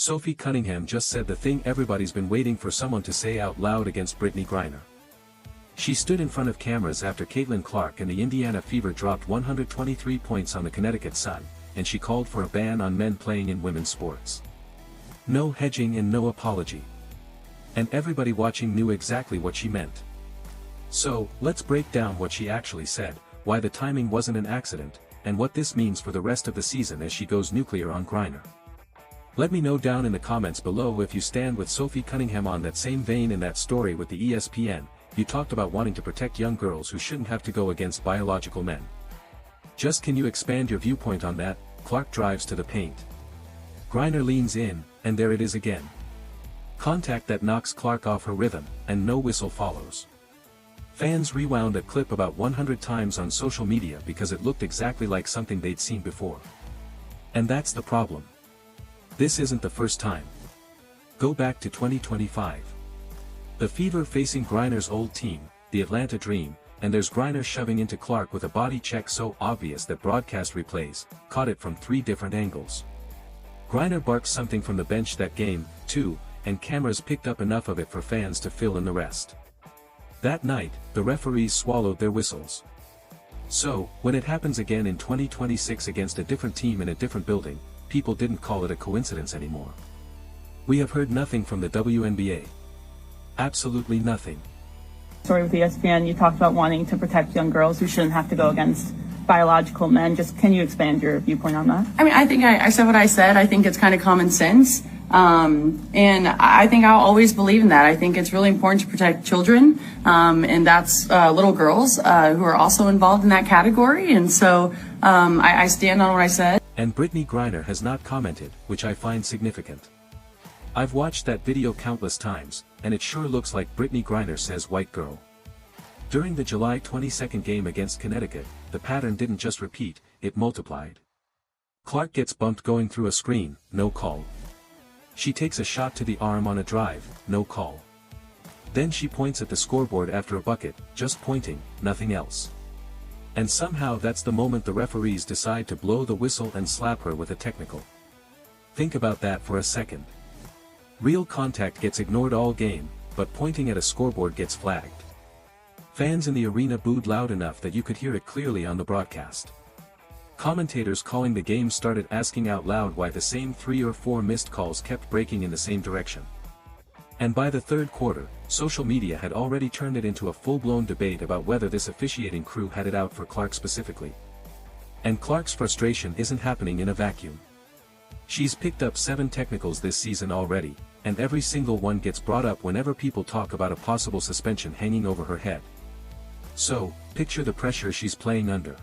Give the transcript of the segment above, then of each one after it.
Sophie Cunningham just said the thing everybody's been waiting for someone to say out loud against Brittney Griner. She stood in front of cameras after Caitlin Clark and the Indiana Fever dropped 123 points on the Connecticut Sun, and she called for a ban on men playing in women's sports. No hedging and no apology. And everybody watching knew exactly what she meant. So, let's break down what she actually said, why the timing wasn't an accident, and what this means for the rest of the season as she goes nuclear on Griner. Let me know down in the comments below if you stand with Sophie Cunningham. On that same vein, in that story with the ESPN, you talked about wanting to protect young girls who shouldn't have to go against biological men. Just can you expand your viewpoint on that? Clark drives to the paint. Griner leans in, and there it is again. Contact that knocks Clark off her rhythm, and no whistle follows. Fans rewound a clip about 100 times on social media because it looked exactly like something they'd seen before. And that's the problem. This isn't the first time. Go back to 2025. The Fever facing Griner's old team, the Atlanta Dream, and there's Griner shoving into Clark with a body check so obvious that broadcast replays caught it from 3 different angles. Griner barks something from the bench that game, too, and cameras picked up enough of it for fans to fill in the rest. That night, the referees swallowed their whistles. So, when it happens again in 2026 against a different team in a different building, people didn't call it a coincidence anymore. We have heard nothing from the WNBA. Absolutely nothing. Story with ESPN, you talked about wanting to protect young girls who shouldn't have to go against biological men. Just can you expand your viewpoint on that? I mean, I think I said what I said. I think it's kind of common sense. And I think I'll always believe in that. I think it's really important to protect children. And that's little girls who are also involved in that category. And so I stand on what I said. And Brittney Griner has not commented, which I find significant. I've watched that video countless times, and it sure looks like Brittney Griner says white girl. During the July 22nd game against Connecticut, the pattern didn't just repeat, it multiplied. Clark gets bumped going through a screen, no call. She takes a shot to the arm on a drive, no call. Then she points at the scoreboard after a bucket, just pointing, nothing else. And somehow that's the moment the referees decide to blow the whistle and slap her with a technical. Think about that for a second. Real contact gets ignored all game, but pointing at a scoreboard gets flagged. Fans in the arena booed loud enough that you could hear it clearly on the broadcast. Commentators calling the game started asking out loud why the same 3 or 4 missed calls kept breaking in the same direction. And by the third quarter, social media had already turned it into a full-blown debate about whether this officiating crew had it out for Clark specifically. And Clark's frustration isn't happening in a vacuum. She's picked up 7 technicals this season already, and every single one gets brought up whenever people talk about a possible suspension hanging over her head. So, picture the pressure she's playing under.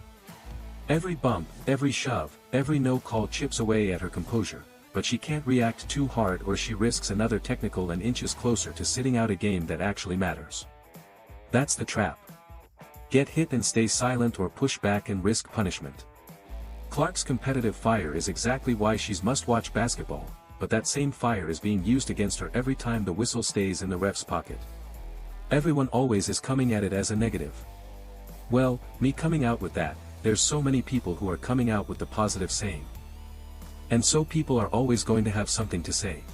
Every bump, every shove, every no-call chips away at her composure, but she can't react too hard or she risks another technical and inches closer to sitting out a game that actually matters. That's the trap. Get hit and stay silent or push back and risk punishment. Clark's competitive fire is exactly why she's must-watch basketball, but that same fire is being used against her every time the whistle stays in the ref's pocket. Everyone always is coming at it as a negative. Well, me coming out with that, there's so many people who are coming out with the positive saying. And so people are always going to have something to say.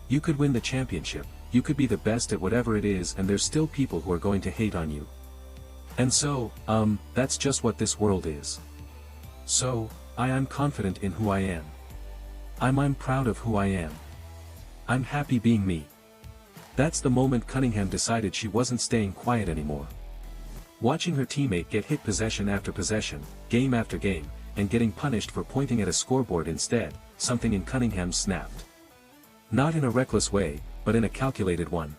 You could win the championship, you could be the best at whatever it is, and there's still people who are going to hate on you. And so, that's just what this world is. So, I am confident in who I am. I'm proud of who I am. I'm happy being me. That's the moment Cunningham decided she wasn't staying quiet anymore. Watching her teammate get hit possession after possession, game after game, and getting punished for pointing at a scoreboard instead, something in Cunningham snapped. Not in a reckless way, but in a calculated one.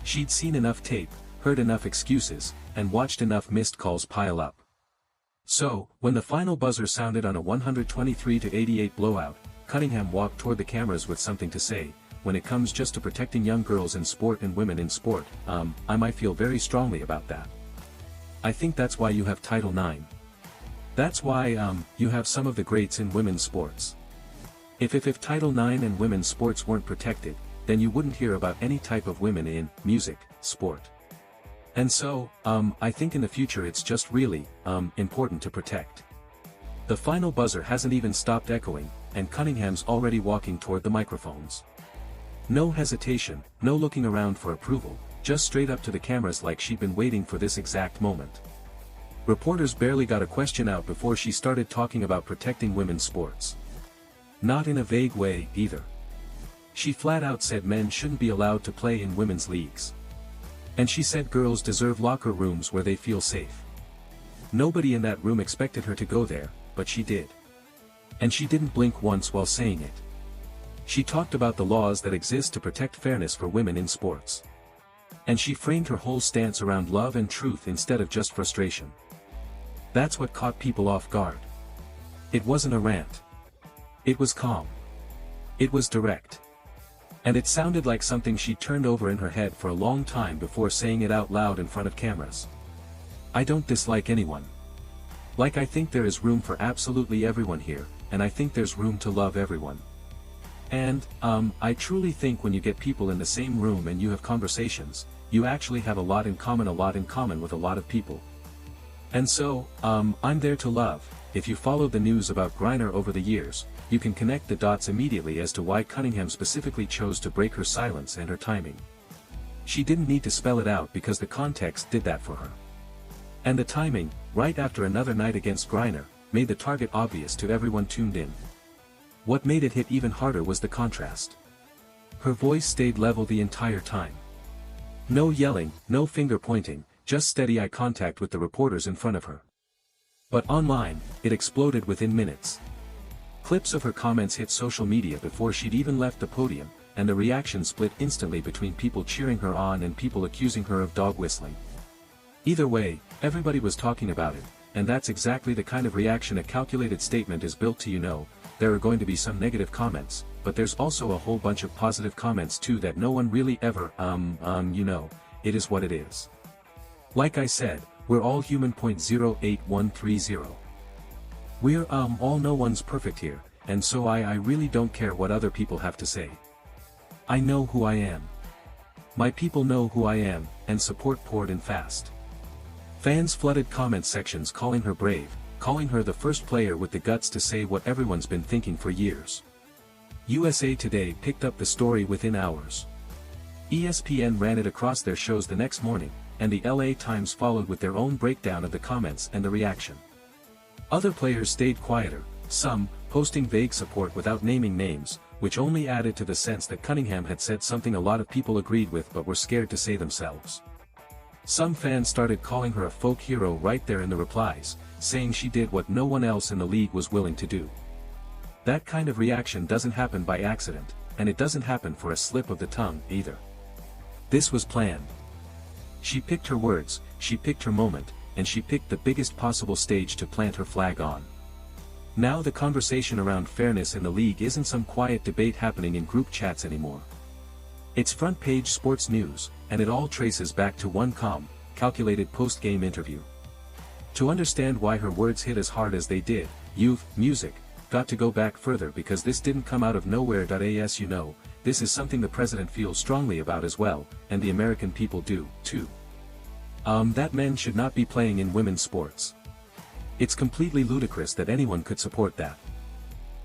She'd seen enough tape, heard enough excuses, and watched enough missed calls pile up. So, when the final buzzer sounded on a 123-88 blowout, Cunningham walked toward the cameras with something to say. When it comes just to protecting young girls in sport and women in sport, I might feel very strongly about that. I think that's why you have Title IX. That's why, you have some of the greats in women's sports. If Title IX and women's sports weren't protected, then you wouldn't hear about any type of women in music, sport. And so, I think in the future it's just really, important to protect. The final buzzer hasn't even stopped echoing, and Cunningham's already walking toward the microphones. No hesitation, no looking around for approval, just straight up to the cameras like she'd been waiting for this exact moment. Reporters barely got a question out before she started talking about protecting women's sports. Not in a vague way, either. She flat out said men shouldn't be allowed to play in women's leagues. And she said girls deserve locker rooms where they feel safe. Nobody in that room expected her to go there, but she did. And she didn't blink once while saying it. She talked about the laws that exist to protect fairness for women in sports. And she framed her whole stance around love and truth instead of just frustration. That's what caught people off guard. It wasn't a rant. It was calm. It was direct. And it sounded like something she turned over in her head for a long time before saying it out loud in front of cameras. I don't dislike anyone. Like, I think there is room for absolutely everyone here, and I think there's room to love everyone. And, I truly think when you get people in the same room and you have conversations, you actually have a lot in common with a lot of people. And so, I'm there to love. If you followed the news about Griner over the years, you can connect the dots immediately as to why Cunningham specifically chose to break her silence and her timing. She didn't need to spell it out because the context did that for her. And the timing, right after another night against Griner, made the target obvious to everyone tuned in. What made it hit even harder was the contrast. Her voice stayed level the entire time. No yelling, no finger pointing, just steady eye contact with the reporters in front of her. But online, it exploded within minutes. Clips of her comments hit social media before she'd even left the podium, and the reaction split instantly between people cheering her on and people accusing her of dog whistling. Either way, everybody was talking about it, and that's exactly the kind of reaction a calculated statement is built to. There are going to be some negative comments, but there's also a whole bunch of positive comments too that no one really ever, it is what it is. Like I said, we're all human. 08130. We're all, no one's perfect here, and so I really don't care what other people have to say. I know who I am. My people know who I am, and support poured in fast. Fans flooded comment sections calling her brave, calling her the first player with the guts to say what everyone's been thinking for years. USA Today picked up the story within hours. ESPN ran it across their shows the next morning, and the LA Times followed with their own breakdown of the comments and the reaction. Other players stayed quieter, some posting vague support without naming names, which only added to the sense that Cunningham had said something a lot of people agreed with but were scared to say themselves. Some fans started calling her a folk hero right there in the replies, saying she did what no one else in the league was willing to do. That kind of reaction doesn't happen by accident, and it doesn't happen for a slip of the tongue, either. This was planned. She picked her words, she picked her moment, and she picked the biggest possible stage to plant her flag on. Now the conversation around fairness in the league isn't some quiet debate happening in group chats anymore. It's front-page sports news, and it all traces back to one calm, calculated post-game interview. To understand why her words hit as hard as they did, you've, music, got to go back further because this didn't come out of nowhere. As you know, this is something the president feels strongly about as well, and the American people do, too. That men should not be playing in women's sports. It's completely ludicrous that anyone could support that.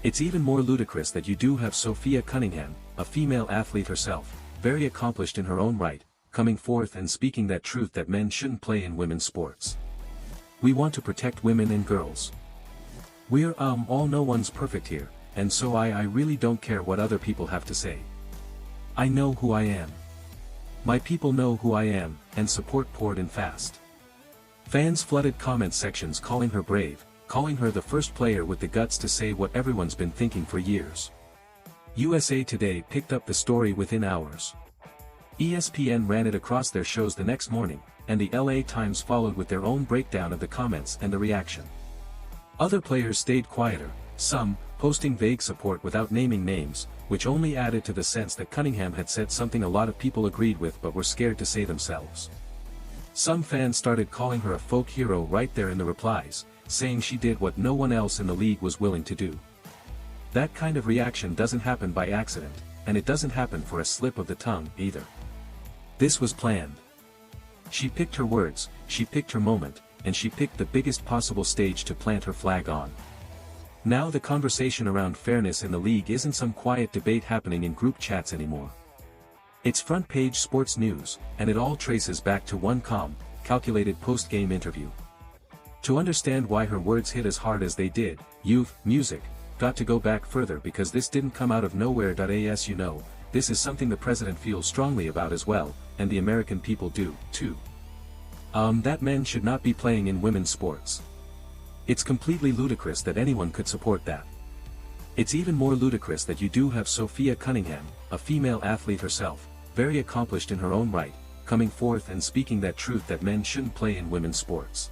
It's even more ludicrous that you do have Sophie Cunningham, a female athlete herself, very accomplished in her own right, coming forth and speaking that truth that men shouldn't play in women's sports. We want to protect women and girls. We're all, no one's perfect here, and so I really don't care what other people have to say. I know who I am. My people know who I am, and support poured in fast. Fans flooded comment sections calling her brave, calling her the first player with the guts to say what everyone's been thinking for years. USA Today picked up the story within hours. ESPN ran it across their shows the next morning, and the LA Times followed with their own breakdown of the comments and the reaction. Other players stayed quieter, some posting vague support without naming names, which only added to the sense that Cunningham had said something a lot of people agreed with but were scared to say themselves. Some fans started calling her a folk hero right there in the replies, saying she did what no one else in the league was willing to do. That kind of reaction doesn't happen by accident, and it doesn't happen for a slip of the tongue, either. This was planned. She picked her words, she picked her moment, and she picked the biggest possible stage to plant her flag on. Now the conversation around fairness in the league isn't some quiet debate happening in group chats anymore. It's front-page sports news, and it all traces back to one calm, calculated post-game interview. To understand why her words hit as hard as they did, you've, music, got to go back further because this didn't come out of nowhere. As you know, this is something the president feels strongly about as well, and the American people do, too. That men should not be playing in women's sports. It's completely ludicrous that anyone could support that. It's even more ludicrous that you do have Sophie Cunningham, a female athlete herself, very accomplished in her own right, coming forth and speaking that truth that men shouldn't play in women's sports.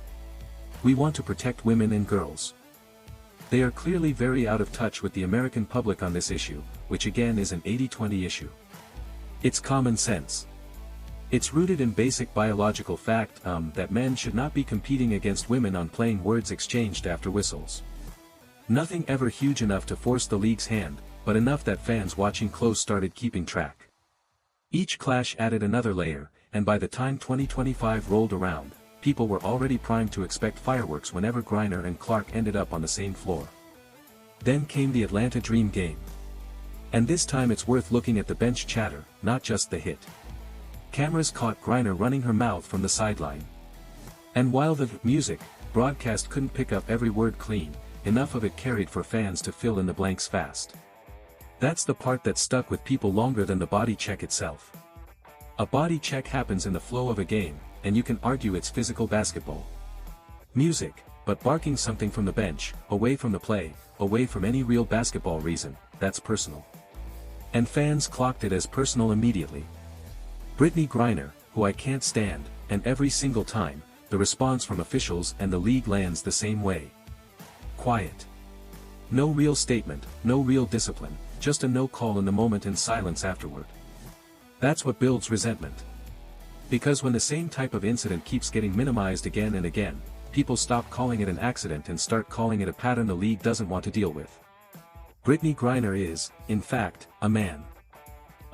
We want to protect women and girls. They are clearly very out of touch with the American public on this issue, which again is an 80-20 issue. It's common sense. It's rooted in basic biological fact that men should not be competing against women on playing words exchanged after whistles. Nothing ever huge enough to force the league's hand, but enough that fans watching close started keeping track. Each clash added another layer, and by the time 2025 rolled around, people were already primed to expect fireworks whenever Griner and Clark ended up on the same floor. Then came the Atlanta Dream game. And this time it's worth looking at the bench chatter, not just the hit. Cameras caught Griner running her mouth from the sideline. And while the music broadcast couldn't pick up every word clean, enough of it carried for fans to fill in the blanks fast. That's the part that stuck with people longer than the body check itself. A body check happens in the flow of a game, and you can argue it's physical basketball. Music, but barking something from the bench, away from the play, away from any real basketball reason, that's personal. And fans clocked it as personal immediately. Brittney Griner, who I can't stand, and every single time, the response from officials and the league lands the same way. Quiet. No real statement, no real discipline, just a no call in the moment and silence afterward. That's what builds resentment. Because when the same type of incident keeps getting minimized again and again, people stop calling it an accident and start calling it a pattern the league doesn't want to deal with. Brittney Griner is, in fact, a man.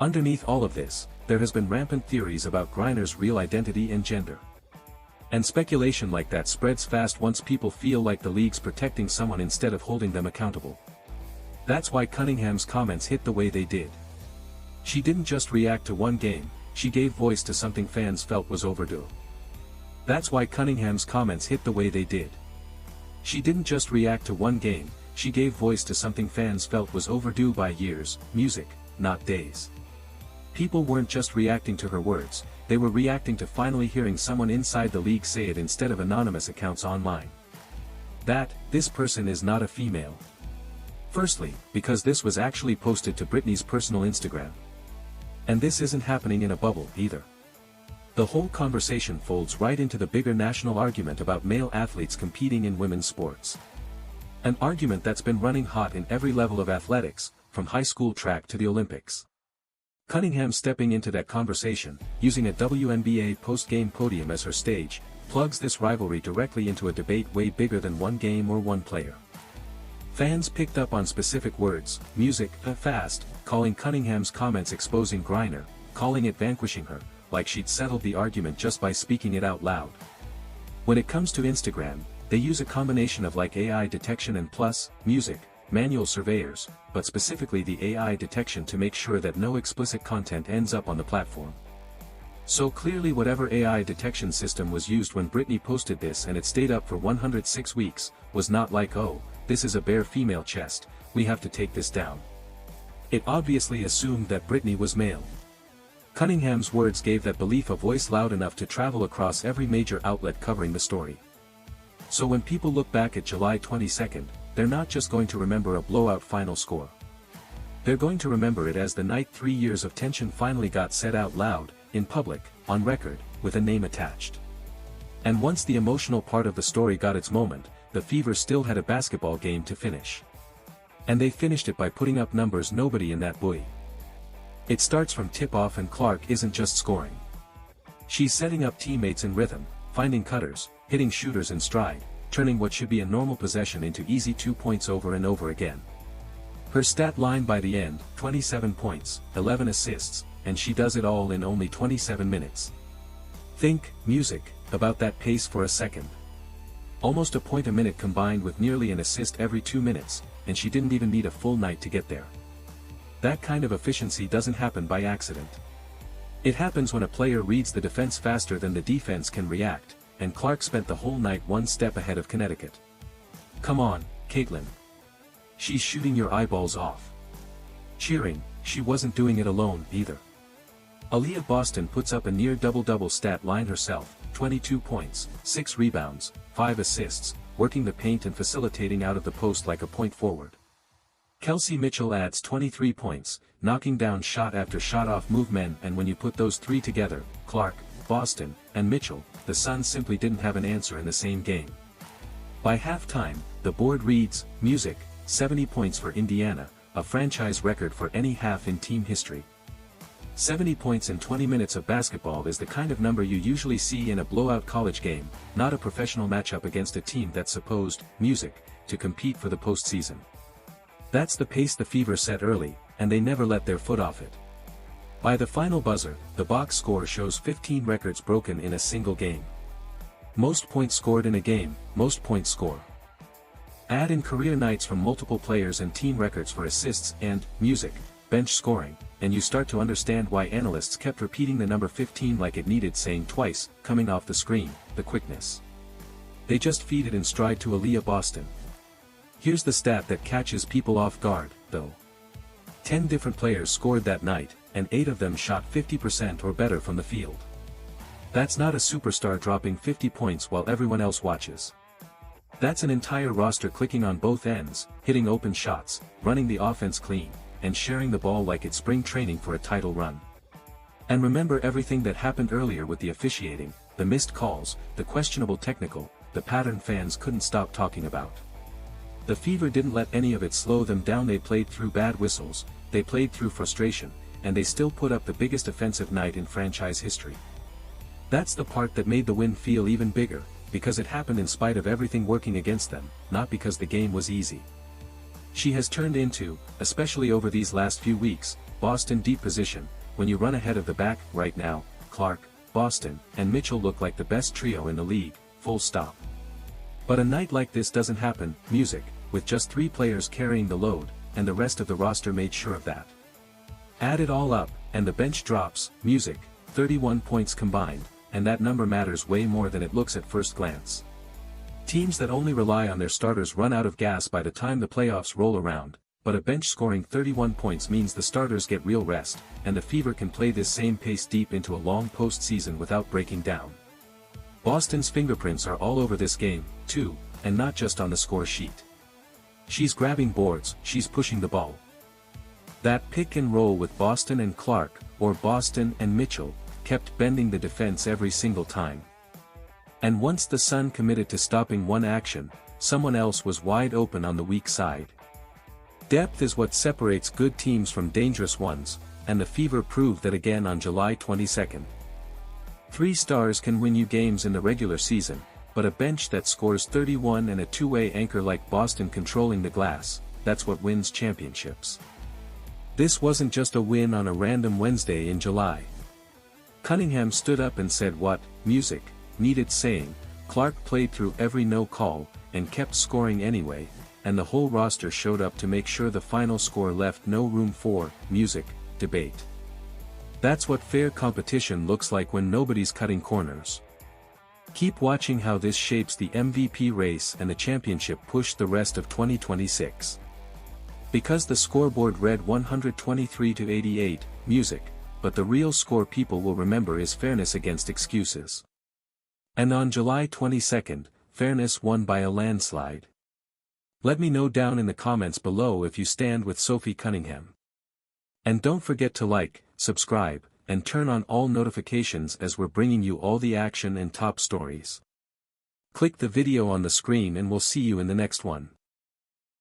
Underneath all of this, there has been rampant theories about Griner's real identity and gender. And speculation like that spreads fast once people feel like the league's protecting someone instead of holding them accountable. That's why Cunningham's comments hit the way they did. She didn't just react to one game, she gave voice to something fans felt was overdue. That's why Cunningham's comments hit the way they did. She didn't just react to one game, she gave voice to something fans felt was overdue by years, music, not days. People weren't just reacting to her words, they were reacting to finally hearing someone inside the league say it instead of anonymous accounts online. This person is not a female. Firstly, because this was actually posted to Brittney's personal Instagram. And this isn't happening in a bubble, either. The whole conversation folds right into the bigger national argument about male athletes competing in women's sports. An argument that's been running hot in every level of athletics, from high school track to the Olympics. Cunningham stepping into that conversation, using a WNBA post-game podium as her stage, plugs this rivalry directly into a debate way bigger than one game or one player. Fans picked up on specific words, music, fast, calling Cunningham's comments exposing Griner, calling it vanquishing her, like she'd settled the argument just by speaking it out loud. When it comes to Instagram, they use a combination of like AI detection and plus, music, manual surveyors, but specifically the AI detection to make sure that no explicit content ends up on the platform. So clearly whatever AI detection system was used when Brittney posted this and it stayed up for 106 weeks, was not like, oh, this is a bare female chest, we have to take this down. It obviously assumed that Brittney was male. Cunningham's words gave that belief a voice loud enough to travel across every major outlet covering the story. So when people look back at July 22nd, they're not just going to remember a blowout final score. They're going to remember it as the night 3 years of tension finally got said out loud, in public, on record, with a name attached. And once the emotional part of the story got its moment, the Fever still had a basketball game to finish. And they finished it by putting up numbers nobody in that buoy. It starts from tip-off and Clark isn't just scoring. She's setting up teammates in rhythm, finding cutters, hitting shooters in stride, turning what should be a normal possession into easy 2 points over and over again. Her stat line by the end, 27 points, 11 assists, and she does it all in only 27 minutes. Think, music, about that pace for a second. Almost a point a minute combined with nearly an assist every 2 minutes, and she didn't even need a full night to get there. That kind of efficiency doesn't happen by accident. It happens when a player reads the defense faster than the defense can react, and Clark spent the whole night one step ahead of Connecticut. Come on, Caitlin. She's shooting your eyeballs off. Cheering, she wasn't doing it alone, either. Aaliyah Boston puts up a near double-double stat line herself, 22 points, 6 rebounds, 5 assists, working the paint and facilitating out of the post like a point forward. Kelsey Mitchell adds 23 points, knocking down shot after shot off movement, and when you put those three together, Clark, Boston, and Mitchell, the Suns simply didn't have an answer in the same game. By halftime, the board reads, music, 70 points for Indiana, a franchise record for any half in team history. 70 points in 20 minutes of basketball is the kind of number you usually see in a blowout college game, not a professional matchup against a team that's supposed, music, to compete for the postseason. That's the pace the Fever set early, and they never let their foot off it. By the final buzzer, the box score shows 15 records broken in a single game. Most points scored in a game, most points score. Add in career nights from multiple players and team records for assists and, music, bench scoring, and you start to understand why analysts kept repeating the number 15 like it needed saying twice, coming off the screen, the quickness. They just feed it in stride to Aaliyah Boston. Here's the stat that catches people off guard, though. 10 different players scored that night, and 8 of them shot 50% or better from the field. That's not a superstar dropping 50 points while everyone else watches. That's an entire roster clicking on both ends, hitting open shots, running the offense clean, and sharing the ball like it's spring training for a title run. And remember everything that happened earlier with the officiating, the missed calls, the questionable technical, the pattern fans couldn't stop talking about. The Fever didn't let any of it slow them down. They played through bad whistles, they played through frustration, and they still put up the biggest offensive night in franchise history. That's the part that made the win feel even bigger, because it happened in spite of everything working against them, not because the game was easy. She has turned into, especially over these last few weeks, Boston deep position. When you run ahead of the back, right now, Clark, Boston, and Mitchell look like the best trio in the league, full stop. But a night like this doesn't happen, music, with just 3 players carrying the load, and the rest of the roster made sure of that. Add it all up, and the bench drops, music, 31 points combined, and that number matters way more than it looks at first glance. Teams that only rely on their starters run out of gas by the time the playoffs roll around, but a bench scoring 31 points means the starters get real rest, and the Fever can play this same pace deep into a long postseason without breaking down. Boston's fingerprints are all over this game, too, and not just on the score sheet. She's grabbing boards, she's pushing the ball. That pick and roll with Boston and Clark, or Boston and Mitchell, kept bending the defense every single time. And once the Sun committed to stopping one action, someone else was wide open on the weak side. Depth is what separates good teams from dangerous ones, and the Fever proved that again on July 22nd. 3 stars can win you games in the regular season, but a bench that scores 31 and a two-way anchor like Boston controlling the glass, that's what wins championships. This wasn't just a win on a random Wednesday in July. Cunningham stood up and said what, music, needed saying. Clark played through every no call, and kept scoring anyway, and the whole roster showed up to make sure the final score left no room for, music, debate. That's what fair competition looks like when nobody's cutting corners. Keep watching how this shapes the MVP race and the championship push the rest of 2026. Because the scoreboard read 123-88, music, but the real score people will remember is fairness against excuses. And on July 22nd, fairness won by a landslide. Let me know down in the comments below if you stand with Sophie Cunningham. And don't forget to like, subscribe, and turn on all notifications as we're bringing you all the action and top stories. Click the video on the screen and we'll see you in the next one.